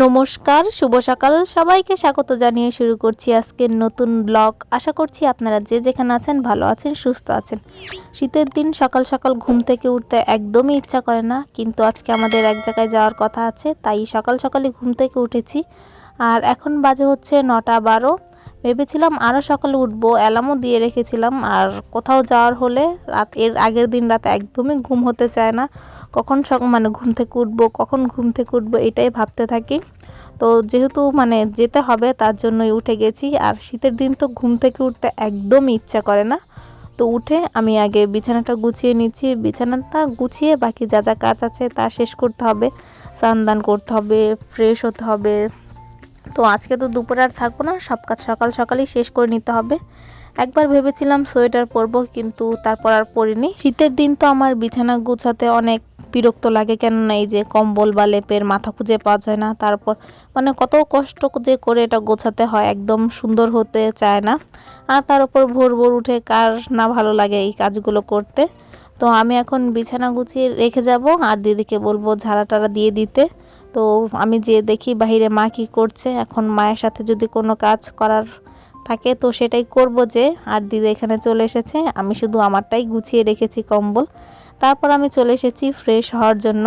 নমস্কার, শুভ সকাল। সবাইকে স্বাগত জানিয়ে শুরু করছি আজকের নতুন ব্লগ। আশা করছি আপনারা যে যেখানে আছেন ভালো আছেন, সুস্থ আছেন। শীতের দিন সকাল সকাল ঘুম থেকে উঠতে একদমই ইচ্ছা করে না, কিন্তু আজকে আমাদের এক জায়গায় যাওয়ার কথা আছে, তাই সকাল সকালই ঘুম থেকে উঠেছি। আর এখন বাজে হচ্ছে 9টা 12। ভেবেছিলাম আরও সকালে উঠবো, অ্যালার্মও দিয়ে রেখেছিলাম। আর কোথাও যাওয়ার হলে এর আগের দিন রাতে একদমই ঘুম হতে চায় না, কখন ঘুম থেকে উঠবো, কখন ঘুম থেকে উঠবো এটাই ভাবতে থাকি। তো যেহেতু যেতে হবে, তার জন্যই উঠে গেছি। আর শীতের দিন তো ঘুম থেকে উঠতে একদমই ইচ্ছা করে না। তো উঠে আমি আগে বিছানাটা গুছিয়ে নিচ্ছি। বিছানাটা গুছিয়ে বাকি যা যা কাজ আছে তা শেষ করতে হবে। স্নান দান করতে হবে, ফ্রেশ হতে হবে। তো আজকে তো দুপুরে আর থাকবো না, সব কাজ সকাল সকালই শেষ করে নিতে হবে। একবার ভেবেছিলাম সোয়েটার পরবো, কিন্তু তারপর আর পরিনি। শীতের দিন তো আমার বিছানা গুছাতে অনেক বিরক্ত লাগে, কেননা এই যে কম্বল বা লেপের মাথা খুঁজে পাওয়া যায় না। তারপর কত কষ্ট যে করে এটা গোছাতে হয়, একদম সুন্দর হতে চায় না। আর তার উপর ভোর ভোর উঠে কার না ভালো লাগে এই কাজগুলো করতে। তো আমি এখন বিছানা গুছিয়ে রেখে যাব, আর দিদিকে বলবো ঝাড়া টাড়া দিয়ে দিতে। তো আমি যে দেখি বাহিরে মা কি করছে, এখন মায়ের সাথে যদি কোনো কাজ করার থাকে তো সেটাই করব যে। আর দিদি এখানে চলে এসেছে, আমি শুধু আমারটাই গুছিয়ে রেখেছি কম্বল। তারপর আমি চলে এসেছি ফ্রেশ হওয়ার জন্য।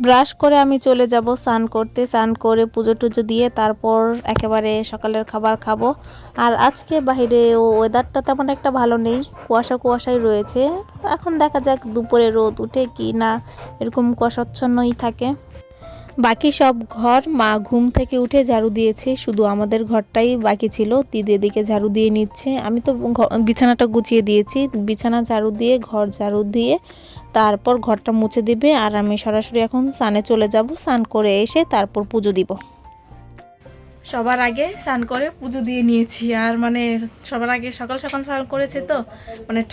ব্রাশ করে আমি চলে যাব স্নান করতে। স্নান করে পুজো টুজো দিয়ে তারপর একেবারে সকালের খাবার খাবো। আর আজকে বাইরে ওয়েদারটা তেমন একটা ভালো নেই, কুয়াশা কুয়াশাই রয়েছে। এখন দেখা যাক দুপুরে রোদ উঠে কি না, এরকম কুয়াশাচ্ছন্নই থাকে। বাকি সব ঘর মা ঘুম থেকে উঠে ঝাড়ু দিয়েছে, শুধু আমাদের ঘরটাই বাকি ছিল। দিদি এদিকে ঝাড়ু দিয়ে নিচ্ছে, আমি তো বিছানাটা গুছিয়ে দিয়েছি। বিছানা ঝাড়ু দিয়ে, ঘর ঝাড়ু দিয়ে তারপর ঘরটা মুছে দিবে। আর আমি সরাসরি এখন স্নানে চলে যাব। স্নান করে এসে তারপর পুজো দিব। সবার আগে স্নান করে পুজো দিয়ে নিয়েছি। আর সবার আগে সকাল সকাল স্নান করেছে তো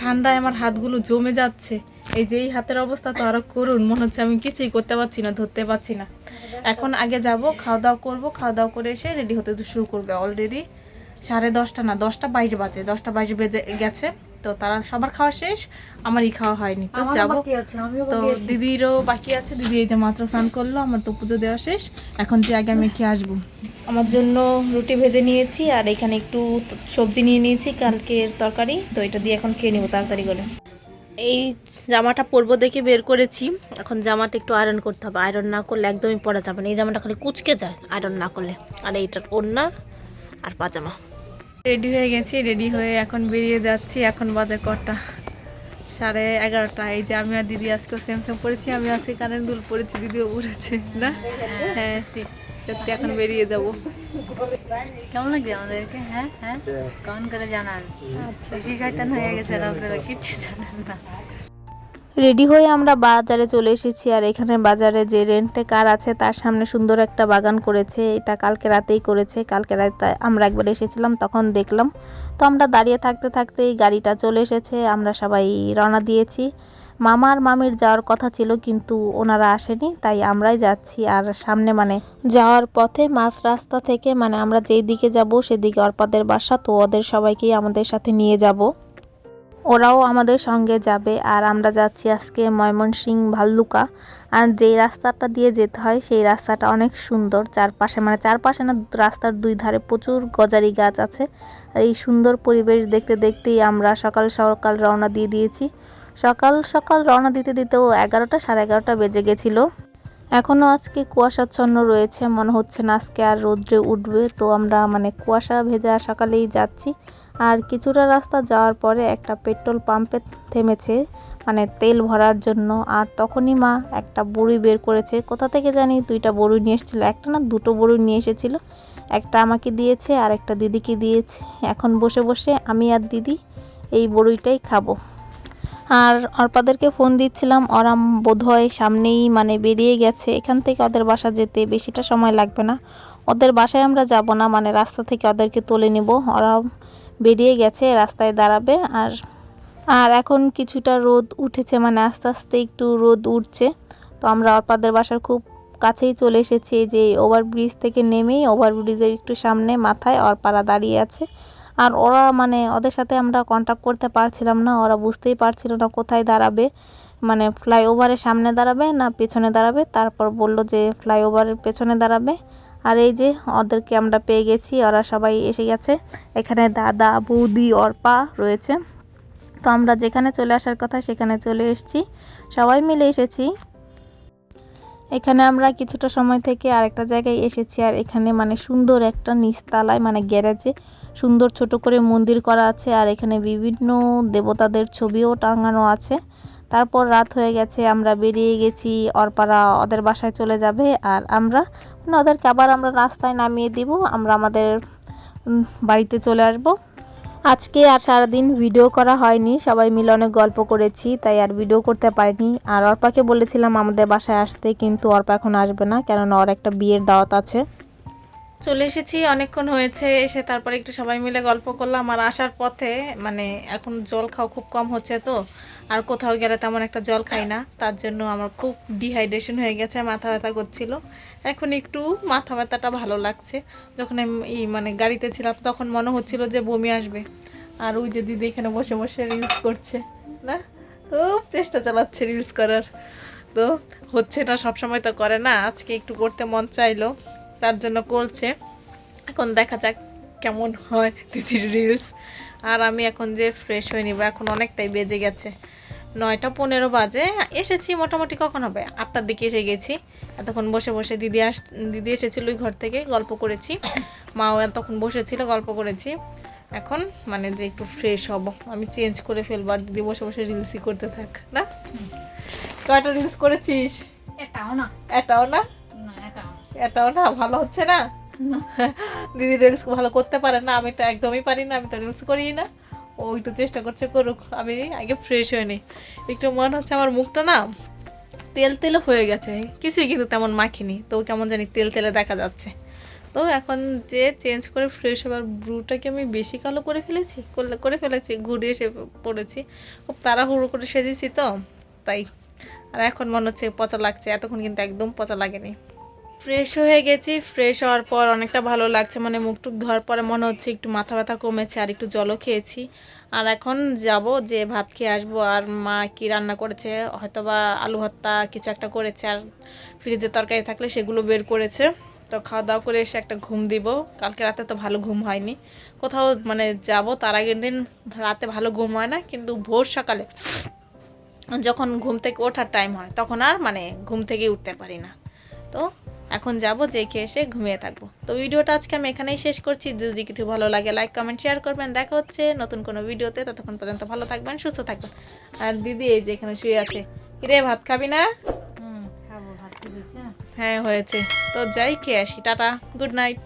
ঠান্ডায় আমার হাতগুলো জমে যাচ্ছে। এই যে এই হাতের অবস্থা তো আরো করুন, মনে হচ্ছে আমি কিছুই করতে পারছি না, ধরতে পারছি না। এখন আগে যাব, খাওয়া দাওয়া করবো, খাওয়া দাওয়া করে এসে রেডি হতে শুরু করবে। অলরেডি 10:30 না, 10টা 22 বাজে, 10টা 22 বেজে গেছে। তো তারা সবার খাওয়া শেষ, আমারই খাওয়া হয়নি। তো যাবো, তো দিদিরও বাকি আছে। দিদি এই যে মাত্র স্নান করলো, আমার তো পুজো দেওয়া শেষ। এখন যে আগে আমি খেয়ে আসবো। আমার জন্য রুটি ভেজে নিয়েছি, আর এখানে একটু সবজি নিয়ে নিয়েছি কালকের তরকারি। তো এটা দিয়ে এখন খেয়ে নেবো তাড়াতাড়ি করে। এই জামাটা পরবো দেখে বের করেছি। এখন জামাটা একটু আয়রন করতে হবে, আয়রন না করলে একদমই পরা যাবে না। এই জামাটা খালি কুচকে যায় আয়রন না করলে। আর এইটার ওড়না আর পাজামা। রেডি হয়ে গেছি, রেডি হয়ে এখন বেরিয়ে যাচ্ছি। এখন বাজে কটা, 11:30। এই যে আমি আর দিদি আজকে সেম সেম পরেছি। আমি আজকে কানের দুল পরেছি, দিদিও পরেছে না। হ্যাঁ সত্যি, এখন বেরিয়ে যাব। কেমন লাগছে আমাদেরকে? হ্যাঁ হ্যাঁ, কমেন্ট করে জানান। আচ্ছা, বেশি শয়তান হয়ে গেছে, আপনারা কিচ্ছু জানেন না। রেডি হয়ে আমরা বাজারে চলে এসেছি। আর এখানে বাজারে যে রেন্টে কার আছে তার সামনে সুন্দর একটা বাগান করেছে। এটা কালকে রাতেই করেছে। কালকে রাতে আমরা একবার এসেছিলাম, তখন দেখলাম। তো আমরা দাঁড়িয়ে থাকতে থাকতেই গাড়িটা চলে এসেছে। আমরা সবাই রওনা দিয়েছি। মামা আর মামির যাওয়ার কথা ছিল, কিন্তু ওনারা আসেনি, তাই আমরাই যাচ্ছি। আর সামনে যাওয়ার পথে মাঝ রাস্তা থেকে আমরা যেই দিকে যাব সেদিকে অর্পাদের বাসা, তো ওদের সবাইকেই আমাদের সাথে নিয়ে যাব। ওরাও আমাদের সঙ্গে যাবে। আর আমরা যাচ্ছি আজকে ময়মনসিংহ ভাল্লুকা। আর যেই রাস্তাটা দিয়ে যেতে হয় সেই রাস্তাটা অনেক সুন্দর। চারপাশে চারপাশে না, রাস্তার দুই ধারে প্রচুর গজারি গাছ আছে। আর এই সুন্দর পরিবেশ দেখতে দেখতেই আমরা সকাল সকাল রওনা দিয়ে দিয়েছি। সকাল সকাল রওনা দিতে দিতেও 11টা 11:30 বেজে গেছিলো। এখনও আজকে কুয়াশাচ্ছন্ন রয়েছে, মনে হচ্ছে না আজকে আর রোদ্রে উঠবে। তো আমরা কুয়াশা ভেজা সকালেই যাচ্ছি। আর কিছুটা রাস্তা যাওয়ার পরে একটা পেট্রোল পাম্পে থেমেছে, তেল ভরার জন্য। আর তখনই মা একটা বড়ি বের করেছে, কোথা থেকে জানি 2টা বড়ি নিয়ে এসেছিলো। একটা না, 2টো বড়ি নিয়ে এসেছিলো। একটা আমাকে দিয়েছে আর একটা দিদিকে দিয়েছে। এখন বসে বসে আমি আর দিদি এই বড়িটাই খাবো। আর অর্পাদেরকে ফোন দিচ্ছিলাম, ওরা বোধহয় সামনেই বেরিয়ে গেছে। এখান থেকে ওদের বাসা যেতে বেশিটা সময় লাগবে না। ওদের বাসায় আমরা যাব না, রাস্তা থেকে ওদেরকে তুলে নেব। ওরা বেরিয়ে গেছে, রাস্তায় দাঁড়াবে। আর এখন কিছুটা রোদ উঠেছে, আস্তে আস্তে একটু রোদ উঠছে। তো আমরা অর্পাদের বাসার খুব কাছেই চলে এসেছি। যে ওভারব্রিজ থেকে নেমেই ওভারব্রিজের একটু সামনে মাথায় অর্পারা দাঁড়িয়ে আছে। আর ওরা ওদের সাথে আমরা কন্ট্যাক্ট করতে পারছিলাম না। ওরা বুঝতেই পারছিল না কোথায় দাঁড়াবে, ফ্লাইওভারের সামনে দাঁড়াবে না পেছনে দাঁড়াবে। তারপর বলল যে ফ্লাইওভারের পেছনে দাঁড়াবে। আর এই যে ওদেরকে আমরা পেয়ে গেছি, ওরা সবাই এসে গেছে। এখানে দাদা, বৌদি, অর্পা রয়েছে। তো আমরা যেখানে চলে আসার কথা সেখানে চলে এসেছি, সবাই মিলে এসেছি। এখানে আমরা কিছুটা সময় থেকে আরেকটা জায়গায় এসেছি, আর এখানে মানে সুন্দর একটা নিচতলায় মানে গ্যারেজে সুন্দর ছোট করে মন্দির করা আছে, আর এখানে বিভিন্ন দেবতাদের ছবিও টাঙানো আছে। তারপর রাত হয়ে গেছে, আমরা বেরিয়ে গেছি, অর্পারা ওদের বাসায় চলে যাবে, আর আমরা মানে ওদেরকে আবার আমরা রাস্তায় নামিয়ে দিব, আমরা আমাদের বাড়িতে চলে আসব। আজকে আর সারাদিন ভিডিও করা হয়নি, সবাই মিলে অনেক গল্প করেছি, তাই আর ভিডিও করতে পারিনি। আর অর্পাকে বলেছিলাম আমাদের বাসায় আসতে, কিন্তু অর্পা এখন আসবে না, কেননা ওর একটা বিয়ের দাওয়াত আছে। চলে এসেছি, অনেকক্ষণ হয়েছে এসে, তারপরে একটু সবাই মিলে গল্প করলাম। আর আসার পথে মানে এখন জল খাওয়া খুব কম হচ্ছে, তো আর কোথাও গেলে তেমন একটা জল খাই না, তার জন্য আমার খুব ডিহাইড্রেশন হয়ে গেছে, মাথা ব্যথা করছিল। এখন একটু মাথা ব্যথাটা ভালো লাগছে। যখন আমি মানে গাড়িতে ছিলাম তখন মনে হচ্ছিল যে বমি আসবে। আর ওই যে দিদি এখানে বসে বসে রিলস করছে, না খুব চেষ্টা চালাচ্ছে রিলস করার, তো হচ্ছে না, সবসময় তো করে না, আজকে একটু করতে মন চাইলো, তার জন্য করছে। এখন দেখা যাক কেমন হয় দিদির রিলস। আর আমি এখন যে ফ্রেশ হয়ে নিব, এখন অনেকটাই বেজে গেছে, 9টা 15 বাজে। এসেছি মোটামুটি কখন হবে 8টার দিকে এসে গেছি। এতক্ষণ বসে বসে দিদি এসেছিল ওই ঘর থেকে, গল্প করেছি, মাও তখন বসেছিল, গল্প করেছি। এখন মানে যে একটু ফ্রেশ হব, আমি চেঞ্জ করে ফেলবো, আর দিদি বসে বসে রিলসই করতে থাক। না কয়টা রিলস করেছিস? এটাও না, এটাও না, না এটাও এটাও না, ভালো হচ্ছে না। দিদি রিলস ভালো করতে পারে না, আমি তো একদমই পারি না, আমি তো রিলস করি না। ও একটু চেষ্টা করছে, করুক, আমি আগে ফ্রেশ হয়ে নিই। একটু মনে হচ্ছে আমার মুখটা না তেল তেলে হয়ে গেছে, কিছুই কিন্তু তেমন মাখিনি, তো কেমন জানি তেল তেলে দেখা যাচ্ছে। তো এখন যে চেঞ্জ করে ফ্রেশ হবার, ব্রুটাকে আমি বেশি কালো করে ফেলেছি, ঘুরিয়ে এসে পড়েছি, খুব তাড়াহুড়ো করে সেজেছি তো তাই। আর এখন মনে হচ্ছে পচা লাগছে, এতক্ষণ কিন্তু একদম পচা লাগেনি। ফ্রেশ হয়ে গেছি, ফ্রেশ হওয়ার পর অনেকটা ভালো লাগছে, মানে মুখ টুক ধোয়ার পরে মনে হচ্ছে একটু মাথা ব্যথা কমেছে, আর একটু জলও খেয়েছি। আর এখন যাব যে ভাত খেয়ে আসবো। আর মা কি রান্না করেছে, হয়তো বা আলু ভর্তা কিছু একটা করেছে, আর ফ্রিজে তরকারি থাকলে সেগুলো বের করেছে। তো খাওয়া দাওয়া করে এসে একটা ঘুম দিব, কালকে রাতে তো ভালো ঘুম হয়নি, কোথাও মানে যাব তার আগের দিন রাতে ভালো ঘুম হয় না, কিন্তু ভোর সকালে যখন ঘুম থেকে ওঠার টাইম হয় তখন আর মানে ঘুম থেকেই উঠতে পারি না। তো এখন যাব, যে খেয়ে এসে ঘুমিয়ে থাকবো। তো ভিডিওটা আজকে আমি এখানেই শেষ করছি। যদি কিছু ভালো লাগে লাইক কমেন্ট শেয়ার করবেন। দেখা হচ্ছে নতুন কোনো ভিডিওতে, ততক্ষণ পর্যন্ত ভালো থাকবেন, সুস্থ থাকবেন। আর দিদি এই যে এখানে শুয়ে আছে, কিরে ভাত খাবি না? খাবো, ভাত খেয়েছে। হ্যাঁ হয়েছে, তো যাই খেয়ে আসি, টাটা, গুড নাইট।